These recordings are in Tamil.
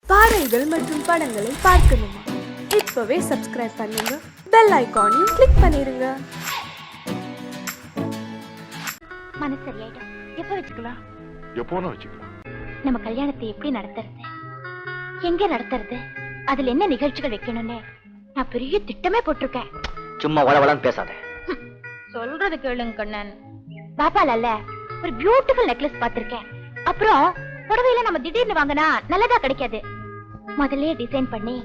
பாடல்கள் மற்றும் படங்களை பார்க்கணுமா? இப்பவே சப்ஸ்கிரைப் பண்ணுங்க, பெல் ஐகானையும் கிளிக் பண்ணிருங்க. மனசு சரியாயிடும். எப்ப வச்சுக்கலாம்? எப்போனா வச்சுக்கலாம். நம்ம கல்யாணத்தை எப்படி நடத்துறது, எங்க நடத்துறது, அதுல என்ன நிகழ்ச்சிகள் வைக்கணும்னு நான் பெரிய திட்டமே போட்டிருக்கேன். சும்மா வளவளன்னு பேசாத. சொல்றது கேளுங்க கண்ணன். பாப்பால ஒரு பியூட்டிஃபுல் நெக்லஸ் பாத்திருக்கேன். அப்புறம் புடவையில நம்ம திடீர்னு வாங்கினா நல்லதா கிடைக்காது. முதல்ல டிசைன் பண்ணி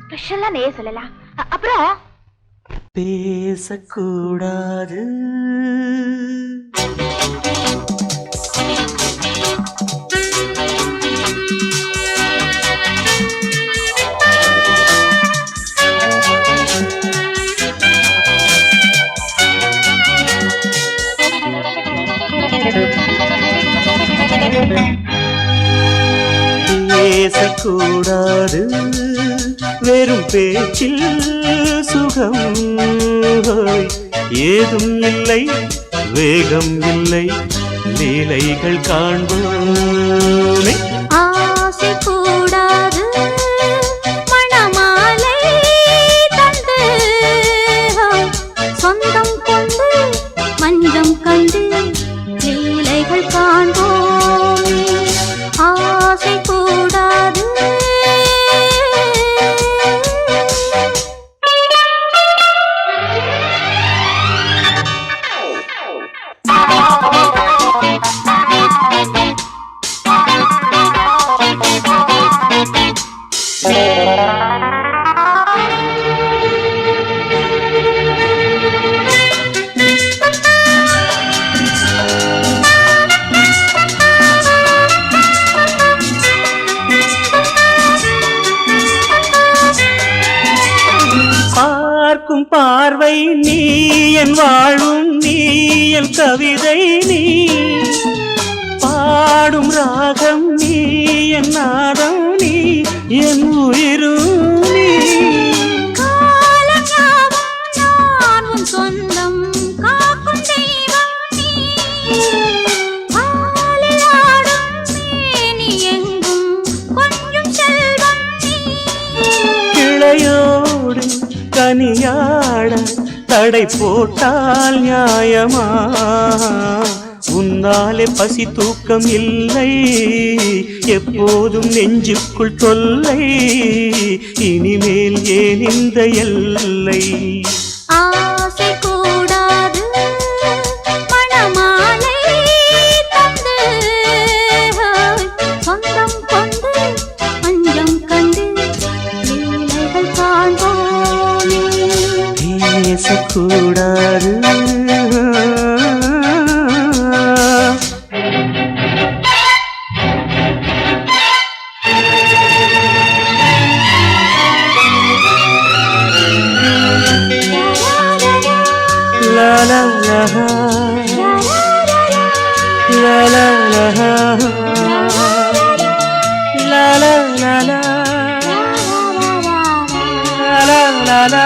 ஸ்பெஷலா நெய்ய சொல்லலாம். அப்புறம் பேசக்கூடாது, பேசக்கூடாது, வெறும் பேச்சில் சுகம் ஏதும் இல்லை, வேகம் இல்லை, லீலைகள் காண்போமே. ஆசை கூடாது, மணமாலை தந்து சொந்தம் கொண்டு மஞ்சம் கண்டு லீலைகள் காண்போமே. ஆசை கூடாது. பார்க்கும் பார்வை நீ, என் வாழும் நீ, என் கவிதை நீ, பாடும் ராகம் நீ, என் நாதம் நீ, என் உயிரும் நீ. சொந்தம் காக்கும் தெய்வம் நீ, நீ எங்கும் கொஞ்சம் செல்வம் நீ. கிளையோடு கனியாட தடை போட்டால் நியாயமா? உன்னாலே பசி தூக்கம் இல்லை, எப்போதும் நெஞ்சுக்குள் தொல்லை, இனிமேல் ஏன் இந்த எல்லை? ஆசை கூடாது, மணமாலை தந்து சொந்தம் கொண்டு மஞ்சம் கண்டு லீலைகள் காண்போமே. பேசக்கூடாது, la la la la la la la la la la la la.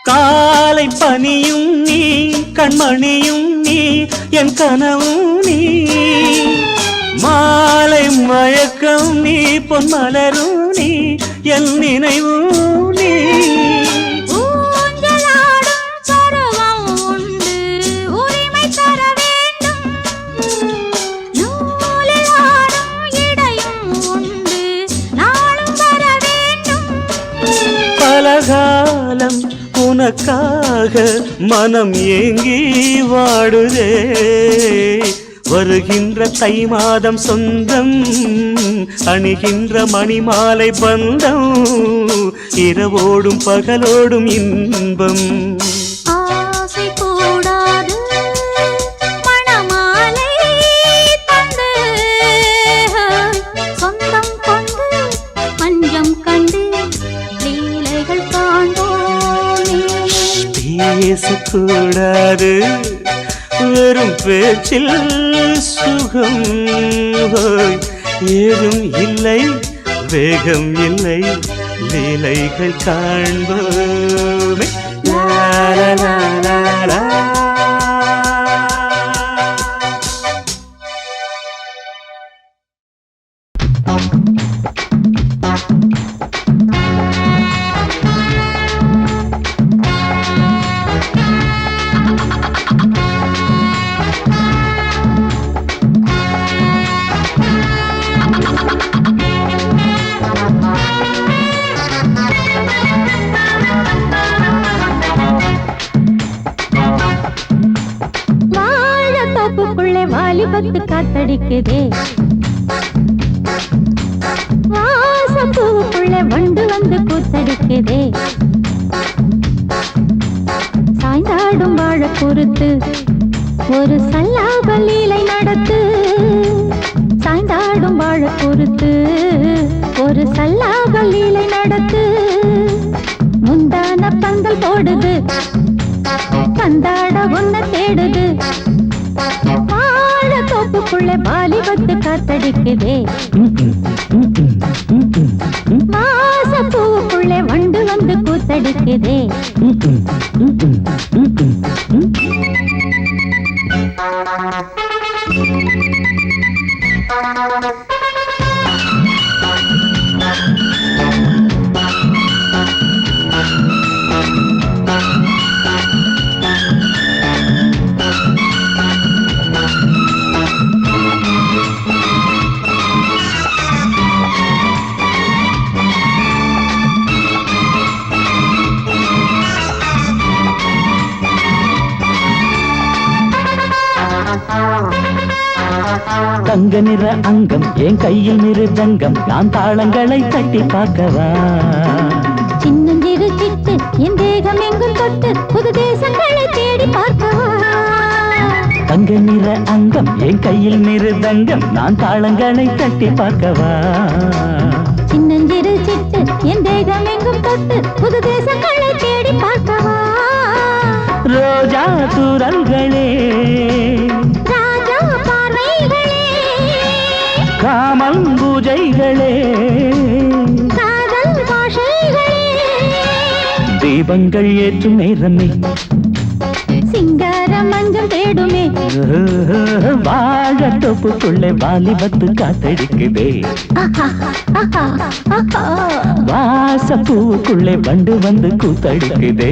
காலை பனியும் நீ, கண்மணியும் நீ, என் கனவும் நீ, மாலை மயக்கம் நீ, பொன்மலரும் நீ, என் நினைவும் நீ. பலகாலம் உனக்காக மனம் ஏங்கி வாடுதே, வருகின்ற தை மாதம் சொந்தம், அணிகின்ற மணிமாலை பந்தம், இரவோடும் பகலோடும் இன்பம். ஆசை கூடாது, மணமாலை தந்து சொந்தம் கொண்டு மஞ்சம் கண்டு லீலைகள் காண்போமே. பேசக்கூடாது, வெறும் பேச்சில் சுகம் ஏதும் இல்லை, வேகம் இல்லை, லீலைகள் காண்போமே. லா லா லா. வாழத்தோப்புக்குள்ளே வாலிபத்து காத்தடிக்குதே, வாசப்பூவுக்குள்ளே வண்டு வந்து கூத்தடிக்குதே, சாய்ந்தாடும் வாழ பொறுத்து ஒரு சல்லாப லீலை நடத்து, சாய்ந்தாடும் வாழ பொறுத்து ஒரு சல்லாப லீலை நடத்து, முந்தான பந்தல் போடுது பந்தாட ஒன்ன தேடுது, வாழத்தோப்புக்குள்ளே வாலிபத்து காத்தடிக்குதே, வாசப்பூவுக்குள்ளே வண்டு வந்து கூத்தடிக்குதே. தங்க நிற அங்கம் என் கையில் மிருதங்கம், நான் தாளங்களை தட்டி பார்க்கவா, சின்னஞ்சிறு சிட்டு என் தேகம் எங்கும் தொட்டு புது தேசங்களை தேடி பார்க்கவா, தங்க நிற அங்கம் என் கையில் மிருதங்கம், நான் தாளங்களை தட்டி பார்க்கவா, சின்னஞ்சிறு சிட்டு என் தேகம் எங்கும் தொட்டு புது தேசங்களை தேடி பார்க்கவா, ரோஜா தூரல்களே ராஜா பார்வைகளே காமல் பூஜைகளே காதல் பாஷைகளே, தீபங்கள் ஏற்றும் நேரமே சிங்கார மஞ்சள் தேடுமே, வாழத்தோப்புக்குள்ளே வாலிபத்து காத்தடிக்குதே, வாசப்பூவுக்குள்ளே வண்டு வந்து கூத்தடிக்குதே.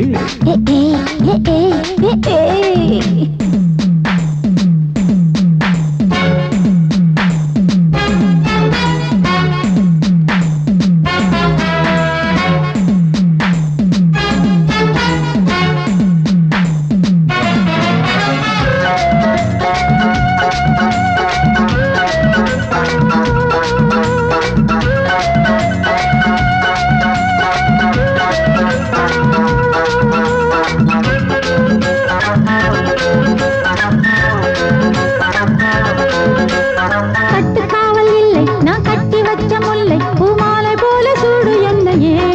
கட்டுக்காவல் இல்லை நான் கட்டி வச்ச முல்லை பூமாலை போல சூடு என்னையே,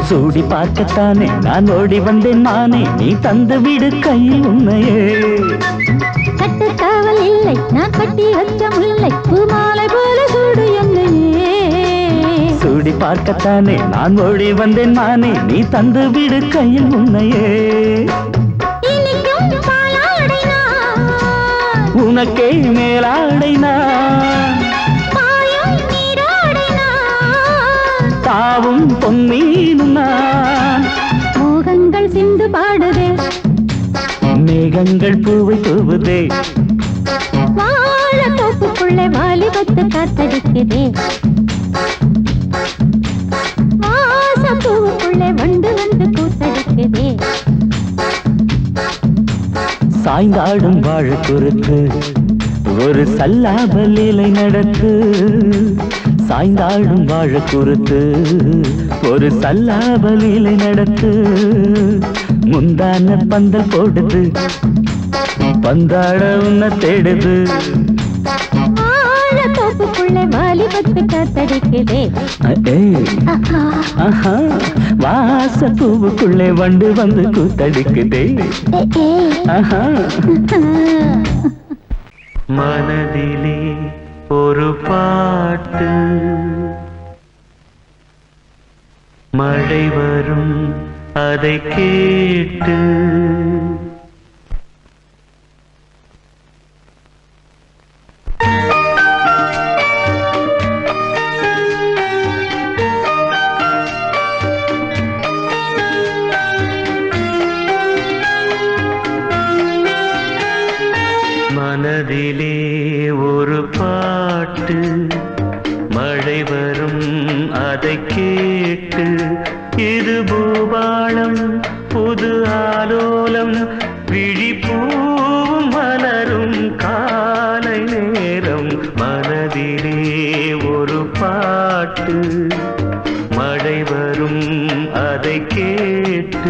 சூடி பார்க்கத்தானே நான் ஓடி வந்தேன் மானே, நீ தந்து விடு கையில் உன்னையே, கட்டுக்காவல் இல்லை நான் கட்டி வச்ச முல்லை பூமாலை போல சூடு என்னையே, சூடி பார்க்கத்தானே நான் ஓடி வந்தேன் மானே, நீ தந்து விடு கையில் உன்னையே, இனிக்கும் பாலாடை நான் உனக்கே மேலாடை நான், பாயும் நீராடை நான், தாவும் பொன்னீனும் நான், மோகங்கள் சிந்து பாடுதே, மேகங்கள் பூவை தூவுதே, வாழத்தோப்புக்குள்ளே வாலிபத்து காத்தடிக்குதே, வாசப்பூவுக்குள்ளே வண்டு வந்து கூத்தடிக்குதே, சாய்ந்தாடும் வாழ குறுக்கு ஒரு சல்லாப லீலை நடத்து, சாய்ந்தாடும் வாழ குறுத்து ஒரு சல்லாப லீலை நடத்து, முந்தான பந்தல் போடுது பந்தாட உன்ன தேடுது, வாழத்தோப்புக்குள்ளே வாலிபத்து காத்தடிக்குதே, ஆஹா வாசப்பூவுக்குள்ளே வண்டு வந்து கூத்தடிக்குதே, ஆஹா. மனதிலே ஒரு பாட்டு மழை வரும் அதை கேட்டு மனதிலே ஒரு பாட்டு மழை வரும் அதை கேட்டு இது பூபாளம் புது ஆலோலம் விழிப்பூவும் மலரும் காலை நேரம் மனதிலே ஒரு பாட்டு மழை வரும் அதை கேட்டு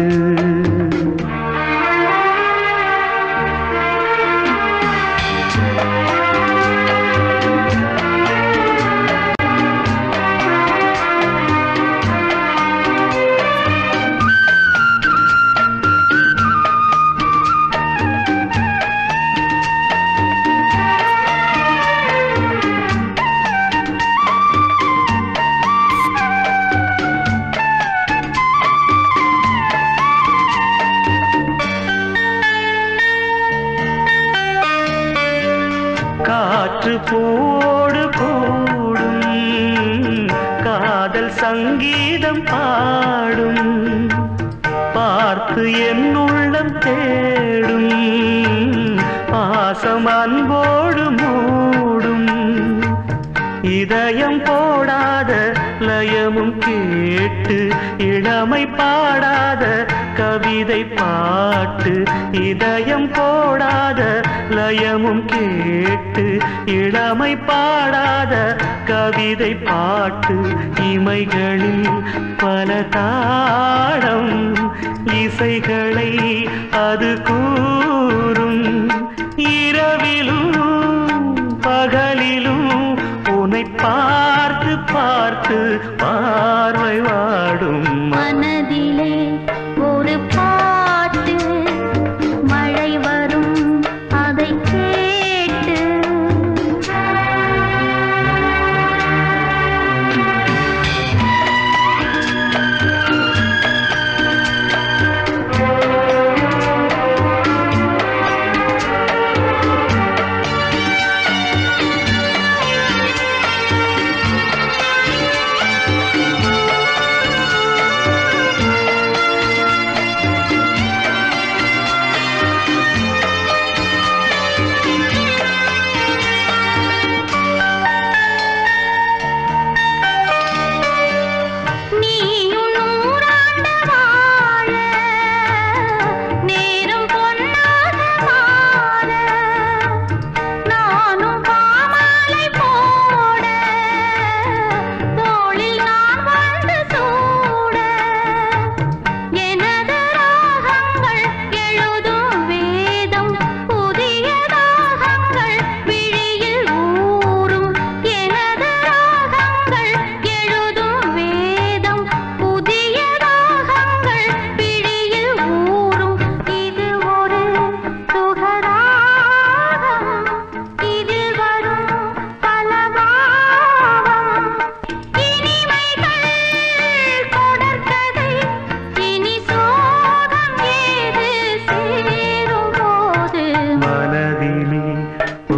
காற்று போடு கூடும் காதல் சங்கீதம் பாடும் பார்த்து என் உள்ளம் தேடும் பாசம் அன்போடு மூடும் இதயம் போடாத லயமும் கேட்டு இளமை பாடாத கவிதை பாட்டு இதயம் போடாத லயமும் கேட்டு இளமை பாடாத கவிதை பாட்டு இமைகளில் பல தாளம் இசைகளை அது கூறும் இரவிலும் பகலிலும் உன்னை பார்த்து பார்த்து பார்வை வாடும் மனதிலே ஒரு பாட்டு மழை வரும் அதை கேட்டு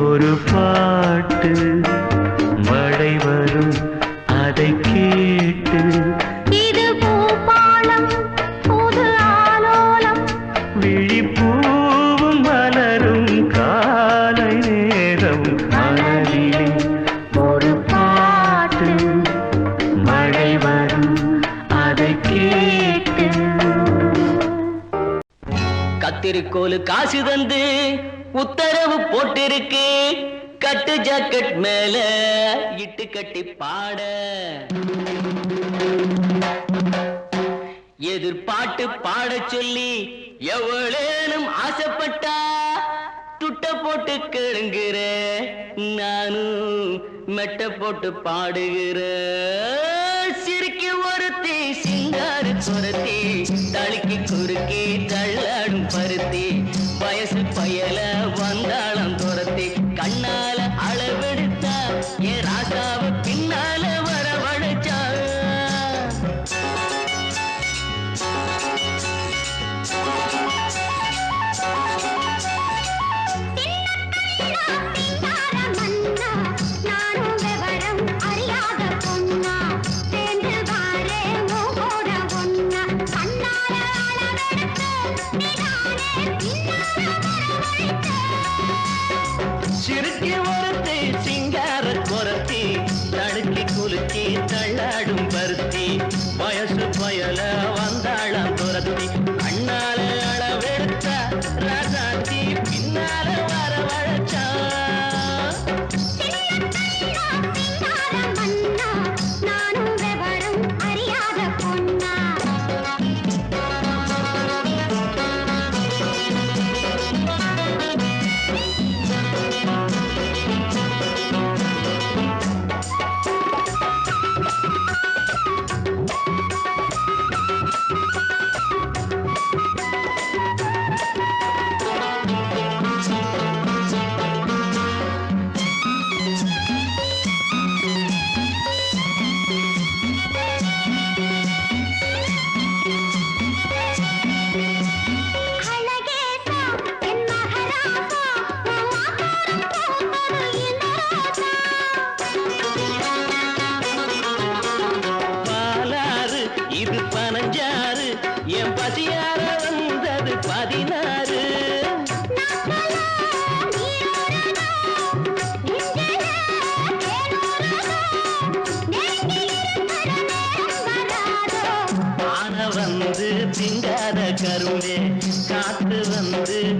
ஒரு பாட்டு மழை வரும் அதை கேட்டு இது பூபாளம் புது ஆலோலம் விழிப்பூவும் மலரும் காலை நேரம் மனதிலே ஒரு பாட்டு மழை வரும் அதை கேட்டு கத்திரிக்கோலு காசு தந்து உத்தரவு போட்டிருக்கு கட்டு ஜாக்கெட் மேல இட்டு கட்டி பாட எதிர்பாட்டு பாட சொல்லி எவ்வளேனும் ஆசைப்பட்டா துட்ட போட்டு கேளுங்கிற நானும் மெட்ட போட்டு பாடுகிற சிரிக்கு ஒருத்தி சிங்காரு குரத்தி தளிக்கு குறுக்கி தள்ளாடும் பருத்தி வயசு பயல வந்தாளம் துரத்தி கண்ணால அளவெடுத்தா என் ராசாவ பின்னால வரவழைச்சா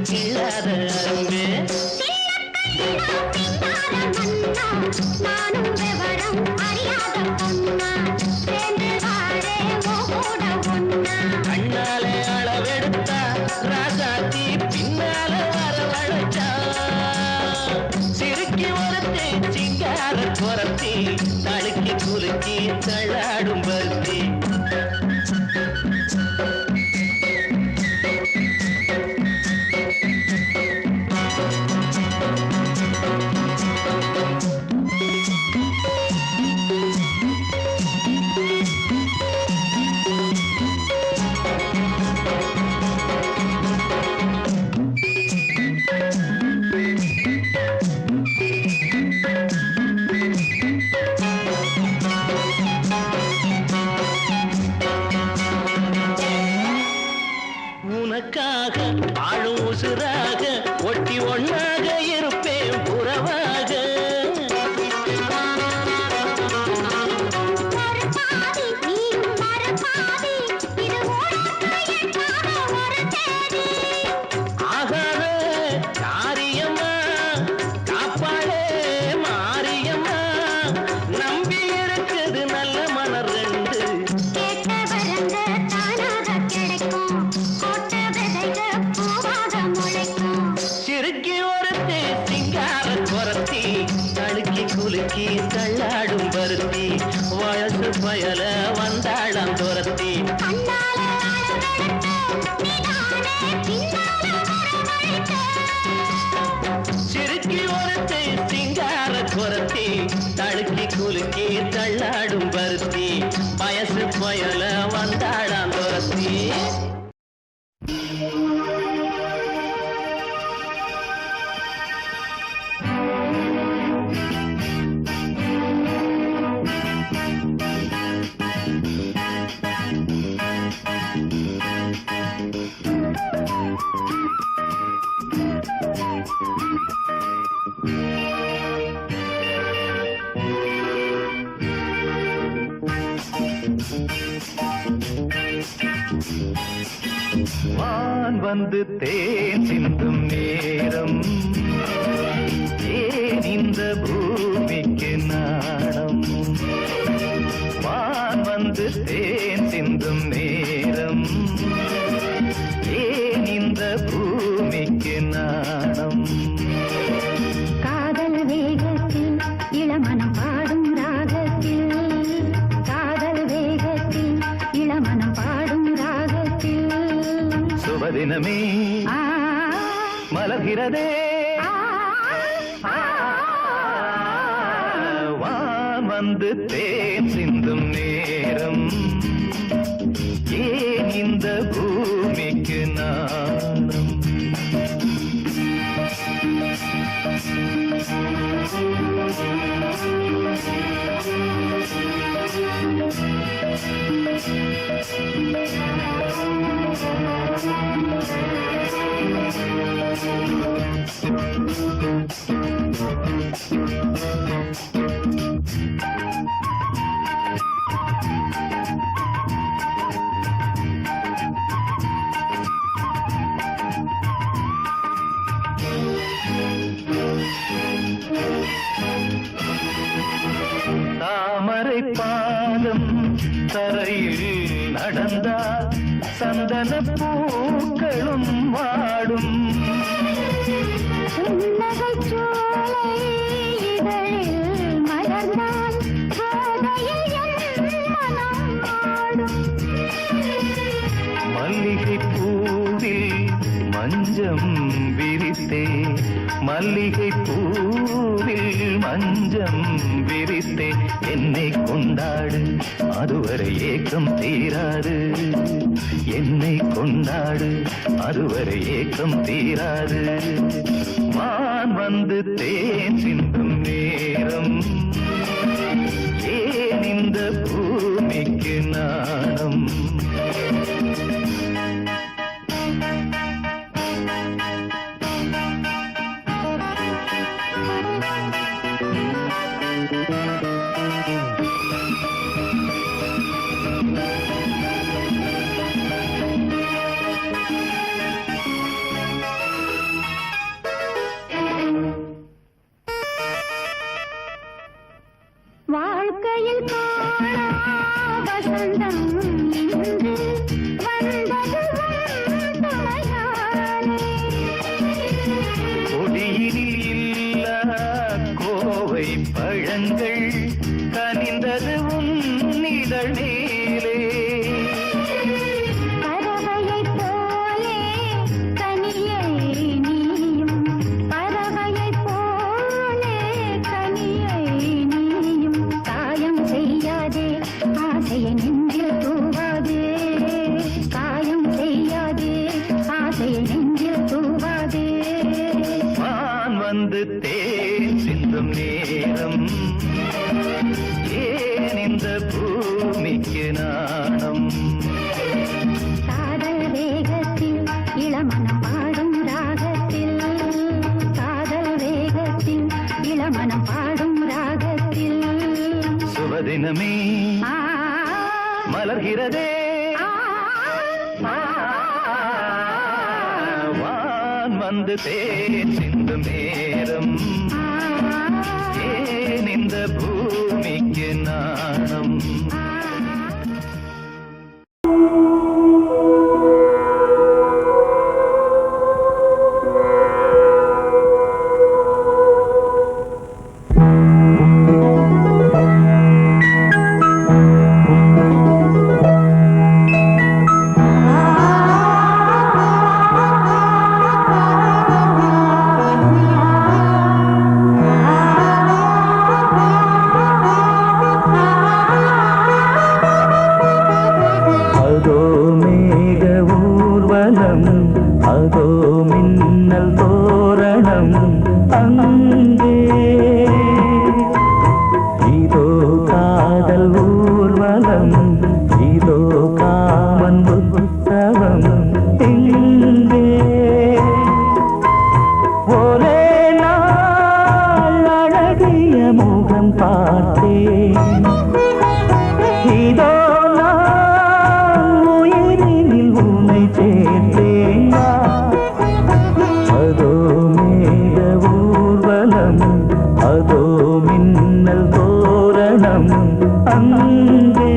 கிள்ளாத அரும்பே. நானும் விவரம் அறியாத பொண்ணா சேர்ந்து வாரே கூட ஒண்ணா கண்ணாலே அளவெடுத்தா ராசாத்தி பின்னால வரவழைச்சா சிறுக்கி ஒருத்தி சிங்கார குரத்தி தழுக்கி குலுக்கி தள்ளாடும் பருத்தி. உனக்காக ஆளும் உசுராக ஒட்டி ஒன்னாக இருப்பேன் புறவாக. ஆகாத காரியம்மா காப்பாளே மாரியம்மா நம்பி இருக்குது நல்ல மலர் ரெண்டு. சிறுக்கி ஒருத்தி சிங்கார குரத்தி தழுக்கி குலுக்கி தள்ளாடும் பருத்தி வயசு பயல வந்தாளம் துரத்தி. சிறுக்கி ஒருத்தி சிங்கார குரத்தி தழுக்கி குலுக்கி தள்ளாடும் பருத்தி வயசு பயல வந்தாளம் துரத்தி. வான் வந்து தேன் சிந்தும் நேரம் ஏன் இந்த பூமிக்கு நாணம். வான் வந்து தேன் சிந்தும் நேரம் ஏன் இந்த பூமிக்கு நாணம். காதல் வேகத்தில் இளமனம் பாடும் ராகத்தில் காதல் வேகத்தில் இளமனம் பாடும் ராகத்தில் சுபதினமே மலர்கிறதே வான் வந்து தேன் சிந்தும் நேரம் ஏன் இந்த பூமிக்கு நாணம். தாமரை பாதம் தரையில் நடந்தால் சந்தன பூக்களும் வாடும். மல்லிகை பூவில் மஞ்சம் விரித்தே மல்லிகை பூவில் மஞ்சம் விரித்தே என்னை கொண்டாடு அதுவரை ஏக்கம் தீராது. என்னை கொண்டாடு அதுவரை ஏக்கம் தீராது. வான் வந்து தேன் சிந்தும் நேரம் ஏன் இந்த பூமிக்கு நாணம். படுக்கையில் காணா வசந்தம் இன்று வந்தது உன் துணையாலே. கொடியினில் இல்ல கோவை பழங்கள் கனிந்தது உன் இதழ் மேலே. பறவையைப் போலே கனியை நீயும், பறவையைப் போலே கனியை நீயும். காயம் செய்யாதே ஆசையை நெஞ்சில் தூவாதே, காயம் செய்யாதே ஆசையை நெஞ்சில் தூவாதே. வான் வந்து தேன் சிந்தும் நேரம் ஏன் இந்த பூமிக்கு நாணம். காதல் வேகத்தில் இளமனம் பாடும் ராகத்தில், காதல் வேகத்தில் இளமனம் பாடும் ராகத்தில். சுபதினமே ஆ, மலர்கிறதே ஆ, ஆ, வான் வந்து தேன் சிந்தும் நேரம் ஏன் இந்த பூமிக்கு நாணம். அதோ மேக ஊர்வலம், அதோ மின்னல் தோரணம் அங்கே. இதோ காதல் ஊர்வலம், இதோ காமன் உற்சவம் இங்கே. ஒரே நாள் அழகிய முகம் பார்த்தேன், இதோ நான் உயிரினில் உன்னை சேர்த்தேன். அதோ மேக ஊர்வலம், அதோ மின்னல் தோரணம் அங்கே.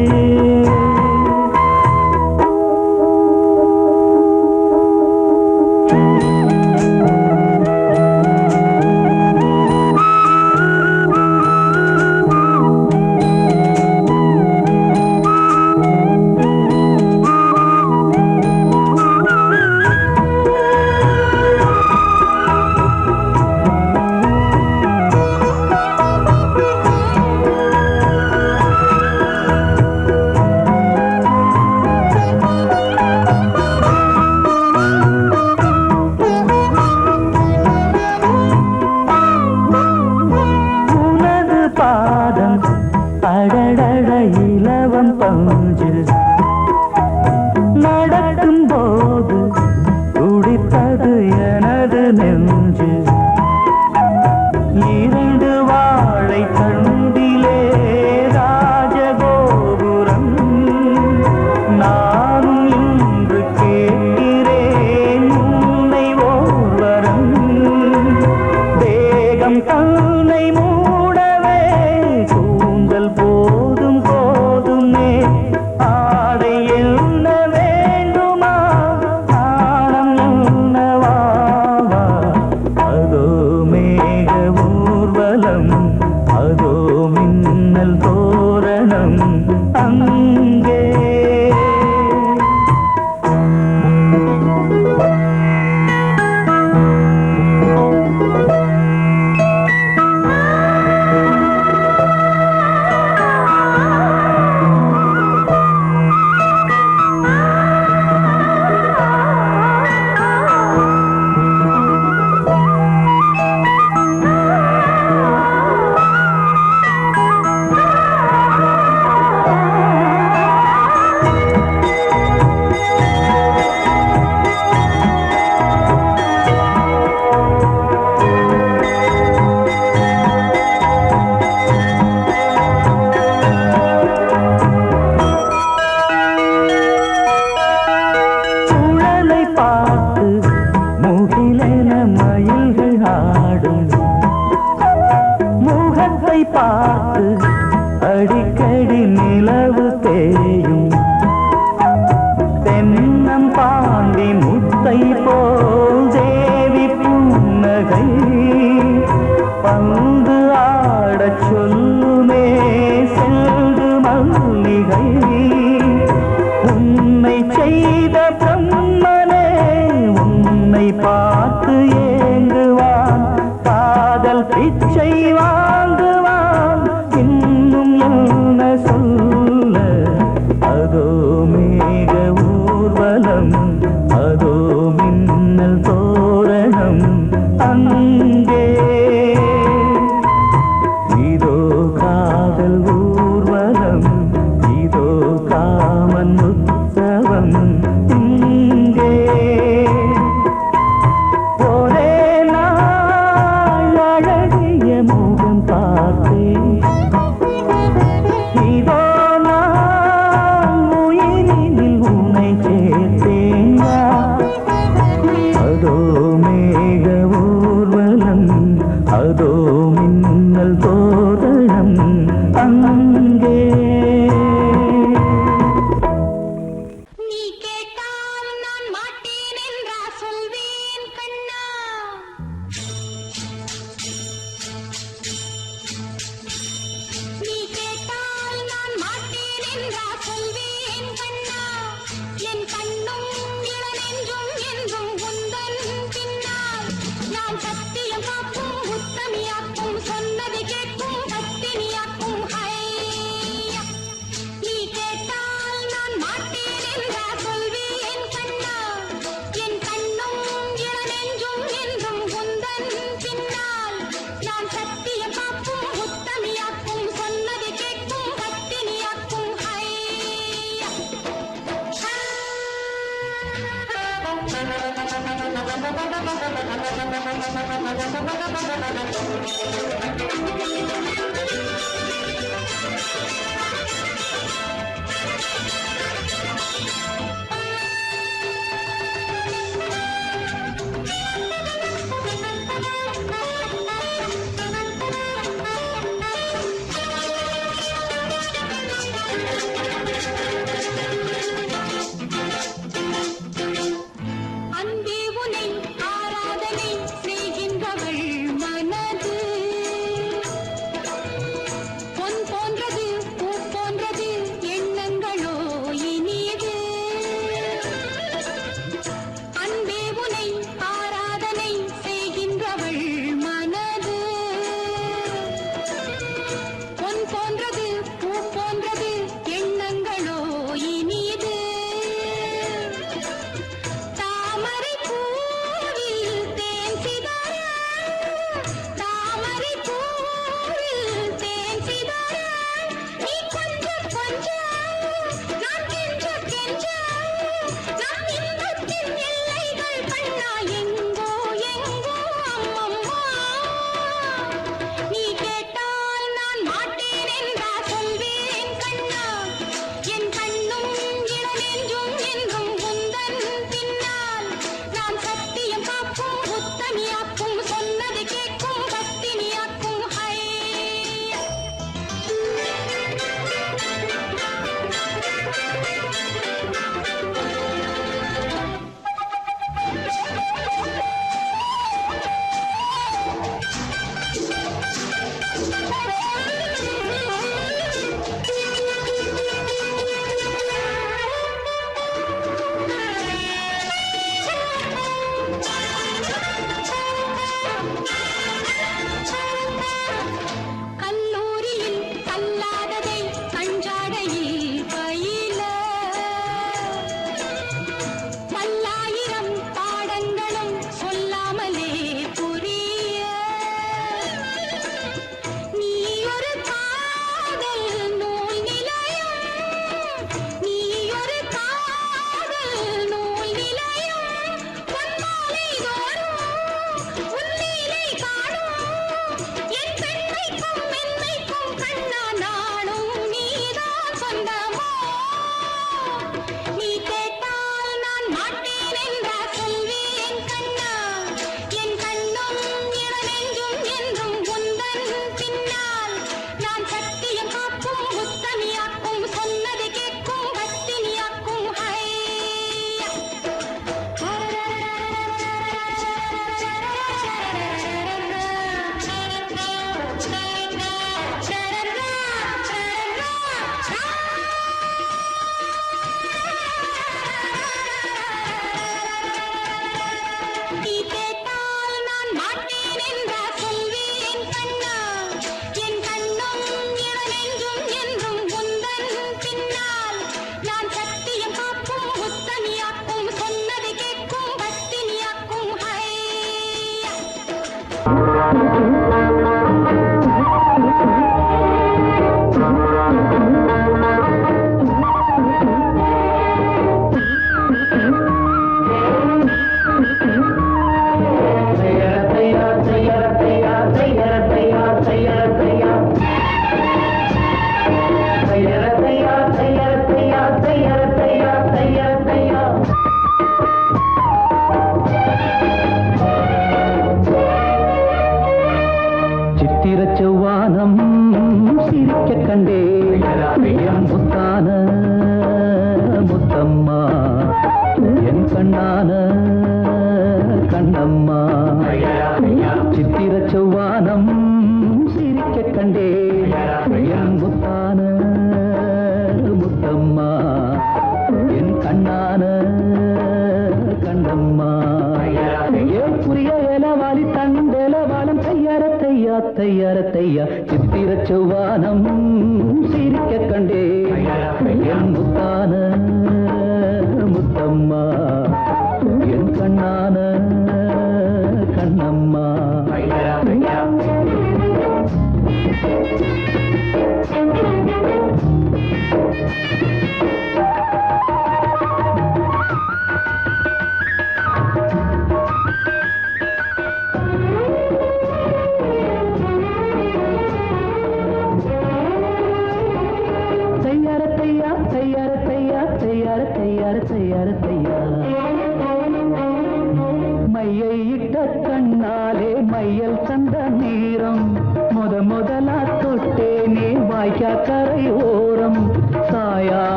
உனது பாதம் அடடட இலவம் பஞ்சு, நடக்கும் போது துடித்தது எனது நெஞ்சு. இரண்டு வாழை தண்டிலே ராஜகோபுரம், நானும் இன்று கேட்கிறேன் உன்னை ஓர்வரம். தேகம் தன்னை மூடவே கூந்தல் போதும் போதுமே, ஆடை என்ன வேண்டுமா ஆடம் என்னவா. அதோ மேக ஊர்வலம், அதோ மின்னல் தோரணம் அங்கே. பார்த்து அடிக்கடி நிலவு தேயும் தென்னம் பாண்டி முத்தை போல் தேவி புன்னகை பந்து ஆடச் சொல்லுமே செல்து மல்லிகை உன்னை செய்த பிரம்மனே உன்னை பார்த்து ஏங்குவான் காதல் பிச்சை வாங்குவான் இன்னும் என்ன சொல்ல அதோ மேக ஊர்வலம் அதோ மின்னல் தோரணம் அங்கே இதோ காதல் ஊர்வலம் இதோ காமன் உற்சவம் இங்கே ஒரே நாள் அழகிய முகம் பார்த்தேன் இதோ நான் உயிரினில் உன்னை சேர்த்தேன் அதோ மேக ஊர்வலம் அதோ மின்னல் தோரணம் அங்கே நீ கேட்டால் நான் மாட்டேன் என்றா சொல்வேன் கண்ணா நீ கேட்டால் நான் மாட்டேன் என்றா சொல்வேன் கண்ணா என் கண்ணும் இளநெஞ்சும் என்றும் உந்தன் பின்னால் நான் சத்தியம் காக்கும் உத்தமியாக்கும் சொன்னது கேட்கும் பத்தினியாக்கும் ஹையா நீ கேட்டால் நான் மாட்டேன் என்றா சொல்வேன் கண்ணா என் கண்ணும் இளநெஞ்சும் என்றும் உந்தன் பின்னால் நான் சத்தியம் காக்கும் உத்தமியாக்கும் சொன்னது கேட்கும் பத்தினியாக்கும் ஹையா அன்பே உனை ஆராதனை செய்கின்றவள் மனது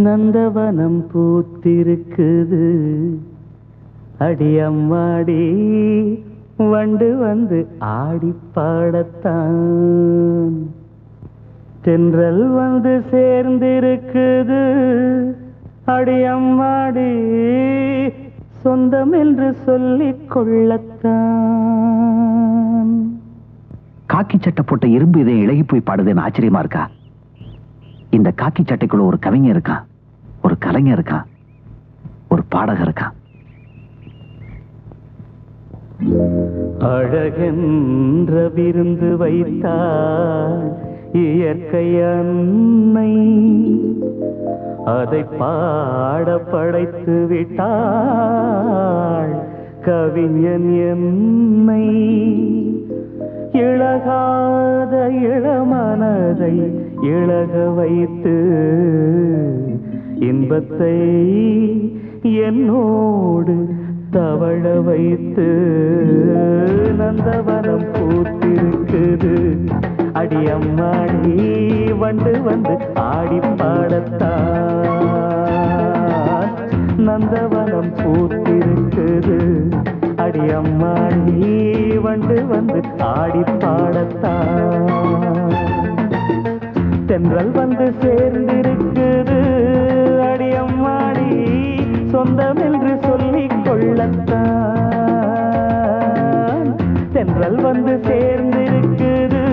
நந்தவனம் பூத்திருக்குது அடியம்மாடி வண்டு வந்து ஆடி பாடத்தான் தென்றல் வந்து சேர்ந்திருக்குது அடியம்மாடி சொந்தம் என்று சொல்லிக் கொள்ளத்தான். காக்கி சட்டை போட்ட இரும்பு இதை இழகி போய் பாடுதுன்னு ஆச்சரியமா இருக்கா? இந்த காக்கி சட்டைக்குள்ள ஒரு கவிஞர் இருக்கான், ஒரு கலைஞர் இருக்கான், ஒரு பாடகர் இருக்கான். அழகென்ற விருந்து வைத்தாள் இயற்கை அன்னை, அதை பாட படைத்து விட்டாள் கவிஞன் என்னை. இழகா இல்லாத இளமனதை இழக வைத்து இன்பத்தை என்னோடு தவழ வைத்து நந்தவனம் பூத்திருக்குது அடியம்மாடி வண்டு வந்து ஆடி பாடத்தான் நந்தவனம் பூத்திருக்குது அடியம்மாடி வண்டு வந்து ஆடி பாடத்தான் தென்றல் வந்து சேர்ந்திருக்குது அடியம்மாடி சொந்தம் என்று சொல்லிக் கொள்ளத்தான் தென்றல் வந்து சேர்ந்திருக்குது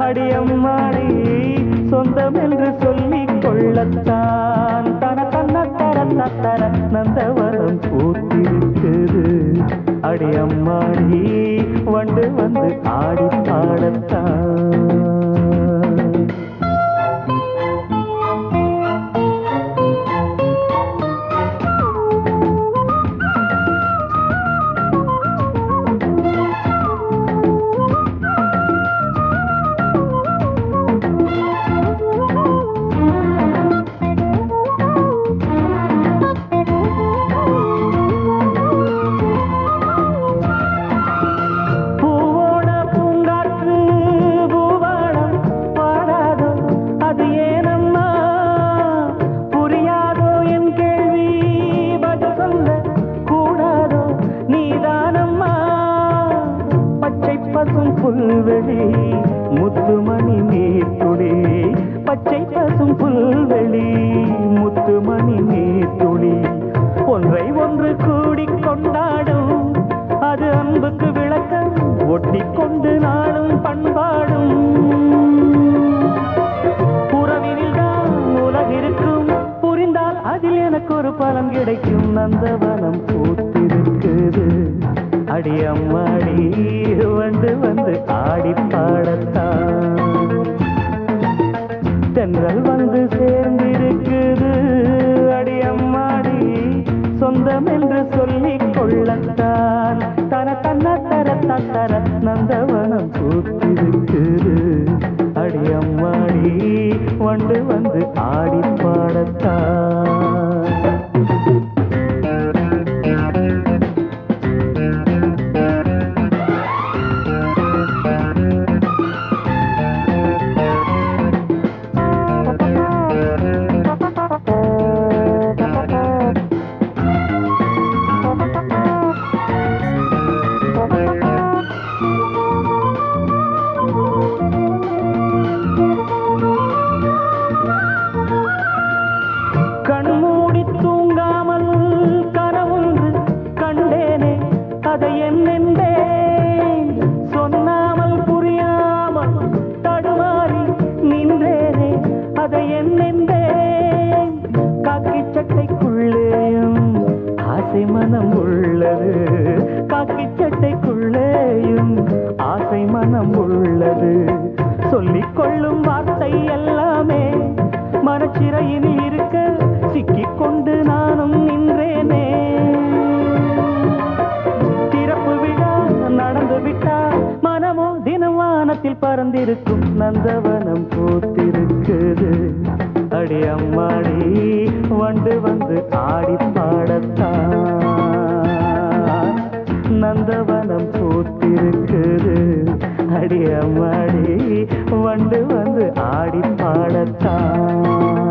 அடியம்மாடி சொந்தம் என்று சொல்லிக் கொள்ளத்தான் தன தன்ன தர தர நந்தவனம் பூத்திருக்குது அடியம்மாடி வண்டு வந்து ஆடி பாடத்தான் புல்வெளி முத்துமணி நீர்த்துளி பச்சை பசும் புல்வெளி முத்துமணி நீர்த்துளி ஒன்றை ஒன்று கூடிக் கொண்டாடும் அது அன்புக்கு விளக்கம் ஒட்டிக்கொண்டு நாளும் பண்பாடும் உறவினில் தான் உலகிருக்கும் புரிந்தால் அதில் எனக்கு ஒரு பலன் கிடைக்கும் நந்தவனம் பூத்திருக்குது அடியம்மாடி வந்து வந்து ஆடி பாடத்தான் தென்றல் வந்து சேர்ந்திருக்குது அடியம்மாடி சொந்தம் என்று சொல்லிக் கொள்ளத்தான் தன தன்ன தர தர நந்தவனம் பூத்திருக்குது அடியம்மாடி வந்து வந்து ஆடி பாடத்தான் மனம் உள்ளது காக்கி சட்டைக்குள்ளேயும் ஆசை மனம் உள்ளது சொல்லிக் கொள்ளும் வார்த்தை எல்லாமே மனச்சிறையில் இருக்க சிக்கிக் கொண்டு நானும் நின்றேனே திறப்பு விழா நடந்து விட்டா மனமோ தினம் வானத்தில் பறந்திருக்கும் நந்தவனம் பூத்திருக்குது அடியம்மாடி வண்டு வந்து ஆடி பாடத்தான் நந்தவனம் பூத்திருக்குது அடியம்மாடி வண்டு வந்து ஆடி பாடத்தான்